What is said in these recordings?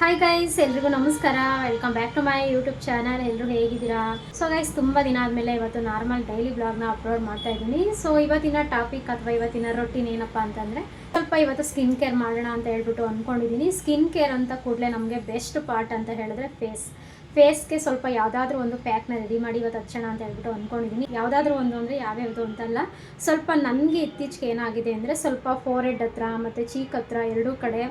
Hi guys, ಎಲ್ರಿಗೂ ನಮಸ್ಕಾರ. Welcome back to my YouTube channel. ಎಲ್ಲರೂ ಹೇಗಿದ್ದೀರಾ? ಸೊ ಗೈಸ್, ತುಂಬ ದಿನ ಆದಮೇಲೆ ಇವತ್ತು ನಾರ್ಮಲ್ ಡೈಲಿ ಬ್ಲಾಗ್ನ ಅಪ್ಲೋಡ್ ಮಾಡ್ತಾ ಇದ್ದೀನಿ. ಸೊ ಇವತ್ತಿನ ಟಾಪಿಕ್ ಅಥವಾ ಇವತ್ತಿನ ರೊಟೀನ್ ಏನಪ್ಪ ಅಂತಂದರೆ, ಸ್ವಲ್ಪ ಇವತ್ತು ಸ್ಕಿನ್ ಕೇರ್ ಮಾಡೋಣ ಅಂತ ಹೇಳ್ಬಿಟ್ಟು ಅಂದ್ಕೊಂಡಿದ್ದೀನಿ. ಸ್ಕಿನ್ ಕೇರ್ ಅಂತ ಕೂಡಲೇ ನಮಗೆ ಬೆಸ್ಟ್ ಪಾರ್ಟ್ ಅಂತ ಹೇಳಿದ್ರೆ ಫೇಸ್ಗೆ ಸ್ವಲ್ಪ ಯಾವುದಾದ್ರೂ ಒಂದು ಪ್ಯಾಕ್ನ ರೆಡಿ ಮಾಡಿ ಇವತ್ತು ಹಚ್ಚೋಣ ಅಂತ ಹೇಳ್ಬಿಟ್ಟು ಅಂದ್ಕೊಂಡಿದ್ದೀನಿ. ಯಾವುದಾದ್ರೂ ಒಂದು ಅಂದರೆ ಯಾವ್ಯಾವುದು ಅಂತಲ್ಲ, ಸ್ವಲ್ಪ ನನಗೆ ಇತ್ತೀಚೆಗೆ ಏನಾಗಿದೆ ಅಂದರೆ, ಸ್ವಲ್ಪ ಫೋರ್ ಹೆಡ್ ಹತ್ರ ಮತ್ತು ಚೀಕ್ ಹತ್ರ ಎರಡೂ ಕಡೆ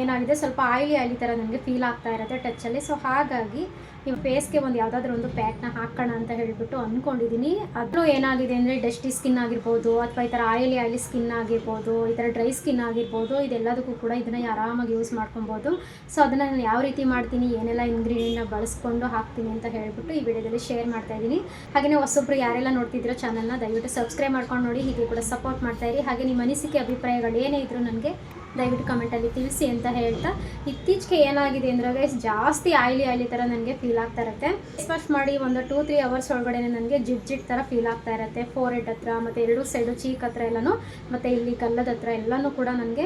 ಏನಾಗಿದೆ, ಸ್ವಲ್ಪ ಆಯಿಲಿ ಥರ ನನಗೆ ಫೀಲ್ ಆಗ್ತಾ ಇರುತ್ತೆ ಟಚ್ಚಲ್ಲಿ. ಸೊ ಹಾಗಾಗಿ ನೀವು ಫೇಸ್ಗೆ ಒಂದು ಯಾವುದಾದ್ರೂ ಒಂದು ಪ್ಯಾಕ್ನ ಹಾಕೋಣ ಅಂತ ಹೇಳಿಬಿಟ್ಟು ಅಂದ್ಕೊಂಡಿದ್ದೀನಿ. ಅದು ಏನಾಗಿದೆ ಅಂದರೆ, ಡಸ್ಟಿ ಸ್ಕಿನ್ ಆಗಿರ್ಬೋದು, ಅಥವಾ ಈ ಥರ ಆಯಿಲಿ ಸ್ಕಿನ್ ಆಗಿರ್ಬೋದು, ಈ ಥರ ಡ್ರೈ ಸ್ಕಿನ್ ಆಗಿರ್ಬೋದು, ಇದೆಲ್ಲದಕ್ಕೂ ಕೂಡ ಇದನ್ನು ಆರಾಮಾಗಿ ಯೂಸ್ ಮಾಡ್ಕೊಬೋದು. ಸೊ ಅದನ್ನು ನಾನು ಯಾವ ರೀತಿ ಮಾಡ್ತೀನಿ, ಏನೆಲ್ಲ ಇಂಗ್ರೀಡಿಯೆಂಟ್ನ ಬಳಸ್ಕೊಂಡು ಹಾಕ್ತೀನಿ ಅಂತ ಹೇಳ್ಬಿಟ್ಟು ಈ ವಿಡಿಯೋದಲ್ಲಿ ಶೇರ್ ಮಾಡ್ತಾಯಿದ್ದೀನಿ. ಹಾಗೆಯೇ ಹೊಸೊಬ್ಬರು ಯಾರೆಲ್ಲ ನೋಡ್ತಿದ್ದೀರೋ ಚಾನಲ್ನ ದಯವಿಟ್ಟು ಸಬ್ಸ್ಕ್ರೈಬ್ ಮಾಡ್ಕೊಂಡು ನೋಡಿ, ಹೀಗೆ ಕೂಡ ಸಪೋರ್ಟ್ ಮಾಡ್ತಾಯಿರಿ. ಹಾಗೆ ನಿಮ್ಮ ಅನಿಸಿಕೆ ಅಭಿಪ್ರಾಯಗಳು ಏನೇ ಇದ್ದರೂ ನನಗೆ ದಯವಿಟ್ಟು ಕಮೆಂಟಲ್ಲಿ ತಿಳಿಸಿ ಅಂತ ಹೇಳ್ತಾ, ಇತ್ತೀಚೆಗೆ ಏನಾಗಿದೆ ಅಂದರೆ ಜಾಸ್ತಿ ಆಯಿಲಿ ಥರ ನನಗೆ ಫೀಲ್ ಆಗ್ತಾ ಇರುತ್ತೆ. ಫೇಸ್ ವಾಶ್ ಮಾಡಿ ಒಂದು 2-3 ಅವರ್ಸ್ ಒಳಗಡೆ ನನಗೆ ಜಿಡ್ ಥರ ಫೀಲ್ ಆಗ್ತಾ ಇರುತ್ತೆ. ಫೋರ್ ಹೆಡ್ ಹತ್ರ ಮತ್ತು ಎರಡು ಸೈಡು ಚೀಕ್ ಹತ್ರ ಎಲ್ಲನೂ, ಮತ್ತು ಇಲ್ಲಿ ಗಲ್ಲದ ಹತ್ರ ಎಲ್ಲನೂ ಕೂಡ ನನಗೆ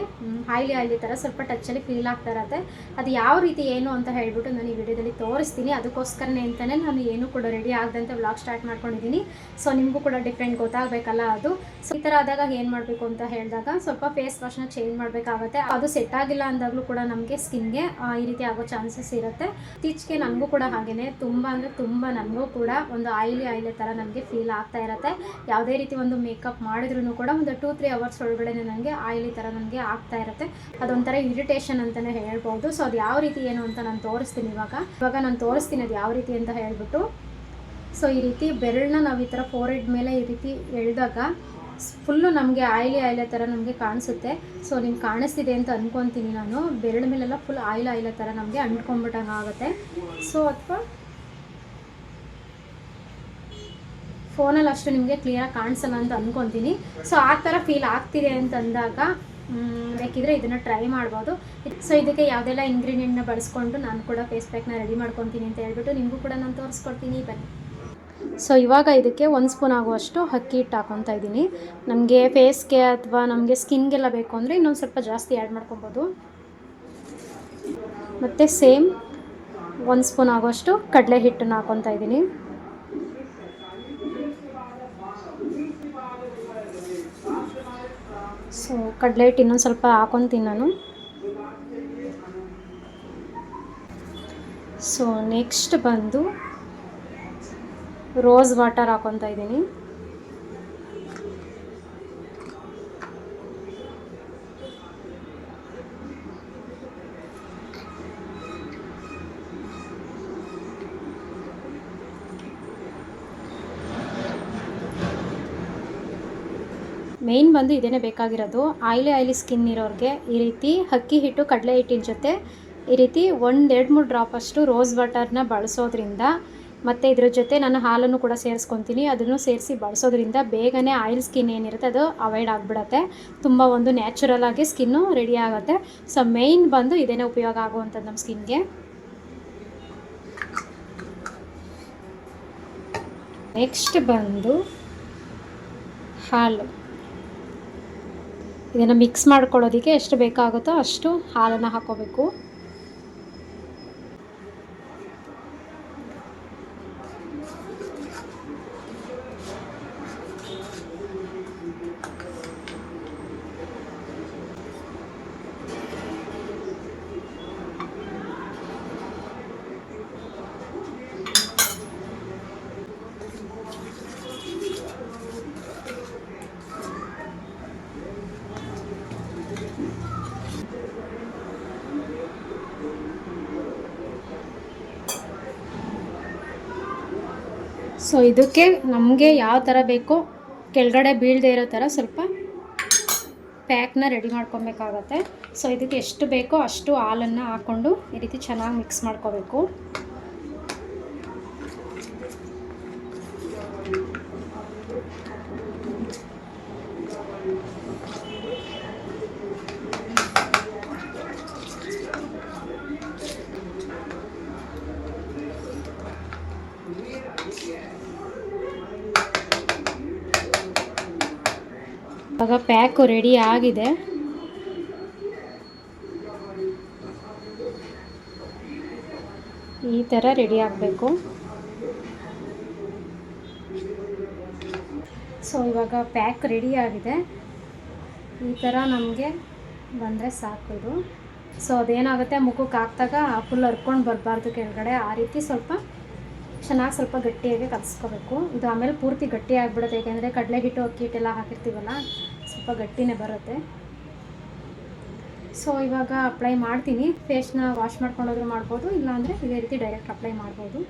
ಆಯಿಲಿ ಥರ ಸ್ವಲ್ಪ ಟಚ್ಚಲ್ಲಿ ಫೀಲ್ ಆಗ್ತಾ ಇರುತ್ತೆ. ಅದು ಯಾವ ರೀತಿ ಏನು ಅಂತ ಹೇಳ್ಬಿಟ್ಟು ನಾನು ಈ ವಿಡಿಯೋದಲ್ಲಿ ತೋರಿಸ್ತೀನಿ. ಅದಕ್ಕೋಸ್ಕರನೇ ಅಂತಲೇ ನಾನು ಏನೂ ಕೂಡ ರೆಡಿ ಆಗದಂತೆ ವ್ಲಾಗ್ ಸ್ಟಾರ್ಟ್ ಮಾಡ್ಕೊಂಡಿದ್ದೀನಿ. ಸೊ ನಿಮಗೂ ಕೂಡ ಡಿಫ್ರೆಂಟ್ ಗೊತ್ತಾಗಬೇಕಲ್ಲ ಅದು. ಸೊ ಈ ಥರ ಆದಾಗ ಏನು ಮಾಡಬೇಕು ಅಂತ ಹೇಳಿದಾಗ, ಸ್ವಲ್ಪ ಫೇಸ್ ವಾಶ್ನ ಚೇಂಜ್ ಮಾಡಬೇಕಾಗುತ್ತೆ. ಅದು ಸೆಟ್ ಆಗಿಲ್ಲ ಅಂದಾಗಲೂ ಕೂಡ ನಮಗೆ ಸ್ಕಿನ್ಗೆ ಈ ರೀತಿ ಆಗೋ ಚಾನ್ಸಸ್ ಇರುತ್ತೆ. ಇತ್ತೀಚೆಗೆ ನನಗೂ ಕೂಡ ಹಾಗೆಯೇ ತುಂಬ ನನಗೂ ಕೂಡ ಒಂದು ಆಯಿಲಿ ಥರ ನನಗೆ ಫೀಲ್ ಆಗ್ತಾ ಇರುತ್ತೆ. ಯಾವುದೇ ರೀತಿ ಒಂದು ಮೇಕಪ್ ಮಾಡಿದ್ರೂ ಕೂಡ ಒಂದು 2-3 ಅವರ್ಸ್ ಒಳಗಡೆ ನನಗೆ ಆಯಿಲಿ ಥರ ನನಗೆ ಆಗ್ತಾ ಇರುತ್ತೆ. ಅದೊಂಥರ ಇರಿಟೇಷನ್ ಅಂತಲೇ ಹೇಳ್ಬೋದು. ಸೊ ಅದು ಯಾವ ರೀತಿ ಏನು ಅಂತ ನಾನು ತೋರಿಸ್ತೀನಿ. ಇವಾಗ ನಾನು ತೋರಿಸ್ತೀನಿ ಅದು ಯಾವ ರೀತಿ ಅಂತ ಹೇಳ್ಬಿಟ್ಟು. ಸೊ ಈ ರೀತಿ ಬೆರಳನ್ನ ನಾವು ಈ ಥರ ಫೋರ್ ಹೆಡ್ ಮೇಲೆ ಈ ರೀತಿ ಎಳೆದಾಗ ಫುಲ್ಲು ನಮಗೆ ಆಯಿಲಿ ಥರ ನಮಗೆ ಕಾಣಿಸುತ್ತೆ. ಸೊ ನಿಮ್ಗೆ ಕಾಣಿಸ್ತಿದೆ ಅಂತ ಅಂದ್ಕೊತೀನಿ ನಾನು. ಬೆರಳ ಮೇಲೆಲ್ಲ ಫುಲ್ ಆಯಿಲ್ ಥರ ನಮಗೆ ಅಂಟ್ಕೊಂಡ್ಬಿಟ್ಟಂಗೆ ಆಗುತ್ತೆ. ಸೊ ಅಥವಾ ಫೋನಲ್ಲಿ ಅಷ್ಟು ನಿಮಗೆ ಕ್ಲಿಯರಾಗಿ ಕಾಣಿಸಲ್ಲ ಅಂತ ಅಂದ್ಕೊತೀನಿ. ಸೊ ಆ ಥರ ಫೀಲ್ ಆಗ್ತಿದೆ ಅಂತ ಅಂದಾಗ ಬೇಕಿದ್ರೆ ಇದನ್ನು ಟ್ರೈ ಮಾಡ್ಬೋದು. ಸೊ ಇದಕ್ಕೆ ಯಾವುದೆಲ್ಲ ಇಂಗ್ರೀಡಿಯೆಂಟ್ನ ಬಳಸ್ಕೊಂಡು ನಾನು ಕೂಡ ಫೇಸ್ ಪ್ಯಾಕ್ನ ರೆಡಿ ಮಾಡ್ಕೊತೀನಿ ಅಂತ ಹೇಳ್ಬಿಟ್ಟು ನಿಮಗೂ ಕೂಡ ನಾನು ತೋರಿಸ್ಕೊಡ್ತೀನಿ, ಬನ್ನಿ. ಸೊ ಇವಾಗ ಇದಕ್ಕೆ 1 ಸ್ಪೂನ್ ಆಗುವಷ್ಟು ಅಕ್ಕಿ ಹಿಟ್ಟು ಹಾಕೊತಾ ಇದ್ದೀನಿ. ನಮಗೆ ಫೇಸ್ಗೆ ಅಥವಾ ನಮಗೆ ಸ್ಕಿನ್ಗೆಲ್ಲ ಬೇಕು ಅಂದರೆ ಇನ್ನೊಂದು ಸ್ವಲ್ಪ ಜಾಸ್ತಿ ಆ್ಯಡ್ ಮಾಡ್ಕೊಬೋದು. ಮತ್ತು ಸೇಮ್ 1 ಸ್ಪೂನ್ ಆಗುವಷ್ಟು ಕಡಲೆ ಹಿಟ್ಟನ್ನು ಹಾಕೊತಾ ಇದ್ದೀನಿ. ಸೊ ಕಡಲೆ ಹಿಟ್ಟು ಇನ್ನೊಂದು ಸ್ವಲ್ಪ ಹಾಕೊತೀನಿ ನಾನು. ಸೊ ನೆಕ್ಸ್ಟ್ ಬಂದು ರೋಸ್ ವಾಟರ್ ಹಾಕೊತಾ ಇದ್ದೀನಿ. ಮೇಯ್ನ್ ಬಂದು ಇದೇನೇ ಬೇಕಾಗಿರೋದು. ಆಯಿಲಿ ಸ್ಕಿನ್ ಇರೋರಿಗೆ ಈ ರೀತಿ ಅಕ್ಕಿ ಹಿಟ್ಟು ಕಡಲೆ ಹಿಟ್ಟಿನ ಜೊತೆ ಈ ರೀತಿ 1-2-3 ಡ್ರಾಪಷ್ಟು ರೋಸ್ ವಾಟರ್ನ ಬಳಸೋದ್ರಿಂದ, ಮತ್ತು ಇದ್ರ ಜೊತೆ ನಾನು ಹಾಲನ್ನು ಕೂಡ ಸೇರಿಸ್ಕೊತೀನಿ. ಅದನ್ನು ಸೇರಿಸಿ ಬಳಸೋದ್ರಿಂದ ಬೇಗನೆ ಆಯಿಲ್ ಸ್ಕಿನ್ ಏನಿರುತ್ತೆ ಅದು ಅವಾಯ್ಡ್ ಆಗಿಬಿಡತ್ತೆ. ತುಂಬ ಒಂದು ನ್ಯಾಚುರಲ್ ಆಗಿ ಸ್ಕಿನ್ನು ರೆಡಿ ಆಗುತ್ತೆ. ಸೊ ಮೇಯ್ನ್ ಬಂದು ಇದೇನೇ ಉಪಯೋಗ ಆಗುವಂಥದ್ದು ನಮ್ಮ ಸ್ಕಿನ್ಗೆ. ನೆಕ್ಸ್ಟ್ ಬಂದು ಹಾಲು. ಇದನ್ನು ಮಿಕ್ಸ್ ಮಾಡ್ಕೊಳ್ಳೋದಕ್ಕೆ ಎಷ್ಟು ಬೇಕಾಗುತ್ತೋ ಅಷ್ಟು ಹಾಲನ್ನು ಹಾಕೋಬೇಕು. ಸೊ ಇದಕ್ಕೆ ನಮಗೆ ಯಾವ ಥರ ಬೇಕೋ ಕೆಳಗಡೆ ಬೀಳದೇ ಇರೋ ಥರ ಸ್ವಲ್ಪ ಪ್ಯಾಕ್ನ ರೆಡಿ ಮಾಡ್ಕೊಬೇಕಾಗತ್ತೆ. ಸೊ ಇದಕ್ಕೆ ಎಷ್ಟು ಬೇಕೋ ಅಷ್ಟು ಹಾಲನ್ನು ಹಾಕ್ಕೊಂಡು ಈ ರೀತಿ ಚೆನ್ನಾಗಿ ಮಿಕ್ಸ್ ಮಾಡ್ಕೋಬೇಕು. ಇವಾಗ ಪ್ಯಾಕು ರೆಡಿ ಆಗಿದೆ. ಈ ಥರ ರೆಡಿ ಆಗಬೇಕು. ಸೊ ಇವಾಗ ಪ್ಯಾಕ್ ರೆಡಿ ಆಗಿದೆ. ಈ ಥರ ನಮಗೆ ಬಂದರೆ ಸಾಕು ಇದು. ಸೊ ಅದೇನಾಗುತ್ತೆ, ಮುಖಕ್ಕೆ ಹಾಕಿದಾಗ ಫುಲ್ ಹರ್ಕೊಂಡು ಬರಬಾರ್ದು ಕೆಳಗಡೆ, ಆ ರೀತಿ ಸ್ವಲ್ಪ ಚೆನ್ನಾಗಿ ಸ್ವಲ್ಪ ಗಟ್ಟಿಯಾಗಿ ಕಲಿಸ್ಕೋಬೇಕು. ಇದು ಆಮೇಲೆ ಪೂರ್ತಿ ಗಟ್ಟಿ ಆಗಿಬಿಡುತ್ತೆ, ಯಾಕೆಂದರೆ ಕಡಲೆ ಹಿಟ್ಟು ಅಕ್ಕಿ ಹಿಟ್ಟೆಲ್ಲ ಹಾಕಿರ್ತೀವಲ್ಲ, ಸ್ವಲ್ಪ ಗಟ್ಟಿನೇ ಬರುತ್ತೆ. ಸೊ ಇವಾಗ ಅಪ್ಲೈ ಮಾಡ್ತೀನಿ. ಫೇಸ್ನ ವಾಶ್ ಮಾಡ್ಕೊಂಡೋದ್ರೂ ಮಾಡ್ಬೋದು, ಇಲ್ಲಾಂದರೆ ಇದೇ ರೀತಿ ಡೈರೆಕ್ಟ್ ಅಪ್ಲೈ ಮಾಡ್ಬೋದು.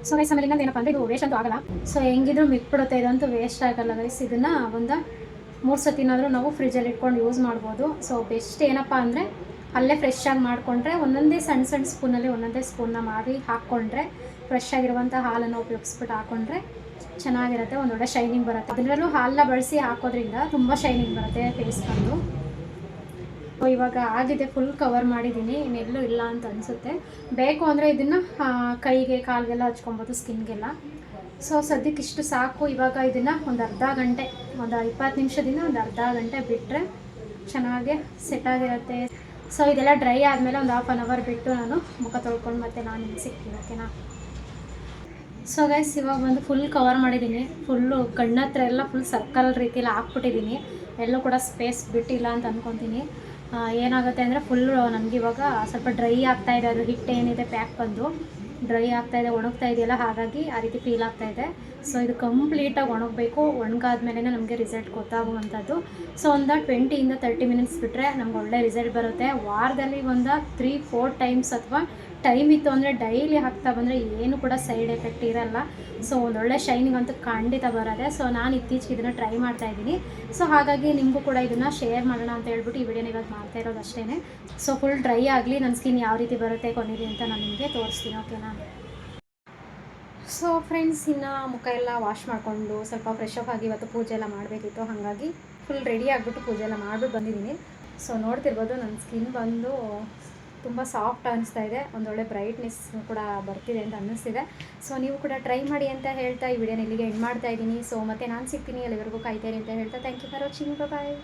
ಸೊ ಗೈಸ್ ಆಮೇಲೆ ಇನ್ನೊಂದು ಏನಪ್ಪ ಅಂದರೆ ಇದು ವೇಸ್ಟ್ ಅಂತೂ ಆಗಲ್ಲ. ಸೊ ಹೆಂಗಿದ್ರು ಮಿಕ್ಬಿಡುತ್ತೆ, ಇದಂತೂ ವೇಸ್ಟ್ ಆಗಲ್ಲ ಗೈಸ್. ಇದನ್ನು ಒಂದು 3 ಸತಿನಾದರೂ ನಾವು ಫ್ರಿಜ್ಜಲ್ಲಿ ಇಟ್ಕೊಂಡು ಯೂಸ್ ಮಾಡ್ಬೋದು. ಸೊ ಬೆಸ್ಟ್ ಏನಪ್ಪ ಅಂದರೆ ಅಲ್ಲೇ ಫ್ರೆಶ್ ಆಗಿ ಮಾಡಿಕೊಂಡ್ರೆ, ಒಂದೊಂದೇ ಸಣ್ಣ ಸಣ್ಣ ಸ್ಪೂನಲ್ಲಿ ಒಂದೊಂದೇ ಸ್ಪೂನ್ನ ಮಾಡಿ ಹಾಕ್ಕೊಂಡ್ರೆ, ಫ್ರೆಶ್ ಆಗಿರುವಂಥ ಹಾಲನ್ನು ಉಪಯೋಗಿಸ್ಬಿಟ್ಟು ಹಾಕ್ಕೊಂಡ್ರೆ ಚೆನ್ನಾಗಿರುತ್ತೆ, ಒಂದೊಳ್ಳೆ ಶೈನಿಂಗ್ ಬರುತ್ತೆ. ಅದರಲ್ಲೂ ಹಾಲನ್ನ ಬಳಸಿ ಹಾಕೋದ್ರಿಂದ ತುಂಬ ಶೈನಿಂಗ್ ಬರುತ್ತೆ ಫೇಸ್ ಬಂದು. ಇವಾಗ ಆಗಿದೆ, ಫುಲ್ ಕವರ್ ಮಾಡಿದ್ದೀನಿ, ಇನ್ನೆಲ್ಲೂ ಇಲ್ಲ ಅಂತ ಅನಿಸುತ್ತೆ. ಬೇಕು ಅಂದರೆ ಇದನ್ನು ಕೈಗೆ ಕಾಲಿಗೆಲ್ಲ ಹಚ್ಕೊಬೋದು, ಸ್ಕಿನ್ಗೆಲ್ಲ. ಸೊ ಸದ್ಯಕ್ಕೆ ಇಷ್ಟು ಸಾಕು. ಇವಾಗ ಇದನ್ನು ಒಂದು ಅರ್ಧ ಗಂಟೆ, ಒಂದು 20 ನಿಮಿಷದಿಂದ ಒಂದು ಅರ್ಧ ಗಂಟೆ ಬಿಟ್ಟರೆ ಚೆನ್ನಾಗಿ ಸೆಟ್ ಆಗಿರುತ್ತೆ. ಸೊ ಇದೆಲ್ಲ ಡ್ರೈ ಆದಮೇಲೆ ಒಂದು 1/2 ಅವರ್ ಬಿಟ್ಟು ನಾನು ಮುಖ ತೊಳ್ಕೊಂಡು ಮತ್ತೆ ನಾನು ನಿಮ್ಗೆ ಸಿಗ್ತೀನಿ, ಓಕೆನಾ? ಸೊ ಗೈಸ್ ಇವಾಗ ಬಂದು ಫುಲ್ ಕವರ್ ಮಾಡಿದ್ದೀನಿ. ಫುಲ್ಲು ಕಣ್ಣತ್ರ ಎಲ್ಲ ಫುಲ್ ಸರ್ಕಲ್ ರೀತಿಯಲ್ಲಿ ಹಾಕ್ಬಿಟ್ಟಿದ್ದೀನಿ. ಎಲ್ಲೂ ಕೂಡ ಸ್ಪೇಸ್ ಬಿಟ್ಟಿಲ್ಲ ಅಂತ ಅಂದ್ಕೊತೀನಿ. ಏನಾಗುತ್ತೆ ಅಂದರೆ ಫುಲ್ಲು ನನಗೆ ಇವಾಗ ಸ್ವಲ್ಪ ಡ್ರೈ ಆಗ್ತಾಯಿದೆ, ಅದು ಹಿಟ್ಟು ಏನಿದೆ ಪ್ಯಾಕ್ ಬಂದು ಡ್ರೈ ಆಗ್ತಾಯಿದೆ, ಒಣಗ್ತಾ ಇದೆಯಲ್ಲ, ಹಾಗಾಗಿ ಆ ರೀತಿ ಫೀಲ್ ಆಗ್ತಾಯಿದೆ. ಸೊ ಇದು ಕಂಪ್ಲೀಟಾಗಿ ಒಣಗಬೇಕು, ಒಣಗಾದ್ಮೇಲೆ ನಮಗೆ ರಿಸಲ್ಟ್ ಗೊತ್ತಾಗುವಂಥದ್ದು. ಸೊ ಒಂದು 20 to 30 ಮಿನಿಟ್ಸ್ ಬಿಟ್ಟರೆ ನಮ್ಗೆ ಒಳ್ಳೆ ರಿಸಲ್ಟ್ ಬರುತ್ತೆ. ವಾರದಲ್ಲಿ ಒಂದು 3-4 ಟೈಮ್ಸ್ ಅಥವಾ ಟೈಮ್ ಇತ್ತು ಅಂದರೆ ಡೈಲಿ ಹಾಕ್ತಾ ಬಂದರೆ ಏನು ಕೂಡ ಸೈಡ್ ಎಫೆಕ್ಟ್ ಇರಲ್ಲ. ಸೊ ಒಂದೊಳ್ಳೆ ಶೈನಿಂಗ್ ಅಂತೂ ಖಂಡಿತ ಬರುತ್ತೆ. ಸೊ ನಾನು ಇತ್ತೀಚೆಗೆ ಇದನ್ನು ಟ್ರೈ ಮಾಡ್ತಾಯಿದ್ದೀನಿ. ಸೊ ಹಾಗಾಗಿ ನಿಮಗೂ ಕೂಡ ಇದನ್ನು ಶೇರ್ ಮಾಡೋಣ ಅಂತ ಹೇಳ್ಬಿಟ್ಟು ಈ ವಿಡಿಯೋನ ಇವತ್ತು ಮಾಡ್ತಾ ಇರೋದು ಅಷ್ಟೇ. ಸೊ ಫುಲ್ ಡ್ರೈ ಆಗಲಿ, ನನ್ನ ಸ್ಕಿನ್ ಯಾವ ರೀತಿ ಬರುತ್ತೆ ಕೊನೆಗೆ ಅಂತ ನಾನು ನಿಮಗೆ ತೋರಿಸ್ತೀನಿ, ಓಕೆನಾ? ಸೊ ಫ್ರೆಂಡ್ಸ್, ಇನ್ನು ಮುಖ ಎಲ್ಲ ವಾಶ್ ಮಾಡಿಕೊಂಡು ಸ್ವಲ್ಪ ಫ್ರೆಶ್ ಅಪ್ ಆಗಿ ಇವತ್ತು ಪೂಜೆ ಎಲ್ಲ ಮಾಡಬೇಕಿತ್ತು, ಹಾಗಾಗಿ ಫುಲ್ ರೆಡಿ ಆಗಿಬಿಟ್ಟು ಪೂಜೆ ಎಲ್ಲ ಮಾಡಿಬಿಟ್ಟು ಬಂದಿದ್ದೀನಿ. ಸೊ ನೋಡ್ತಿರ್ಬೋದು ನನ್ನ ಸ್ಕಿನ್ ಬಂದು ತುಂಬ ಸಾಫ್ಟ್ ಅನ್ನಿಸ್ತಾ ಇದೆ, ಒಂದೊಳ್ಳೆ ಬ್ರೈಟ್ನೆಸ್ ಕೂಡ ಬರ್ತಿದೆ ಅಂತ ಅನ್ನಿಸ್ತಿದೆ. ಸೊ ನೀವು ಕೂಡ ಟ್ರೈ ಮಾಡಿ ಅಂತ ಹೇಳ್ತಾ ಈ ವಿಡಿಯೋನ ಇಲ್ಲಿಗೆ ಎಂಡ್ ಮಾಡ್ತಾ ಇದ್ದೀನಿ. ಸೊ ಮತ್ತೆ ನಾನು ಸಿಗ್ತೀನಿ, ಅಲ್ಲಿವರೆಗೂ ಕಾಯ್ತಾ ಇರಿ ಅಂತ ಹೇಳ್ತಾ thank you for watching, bye.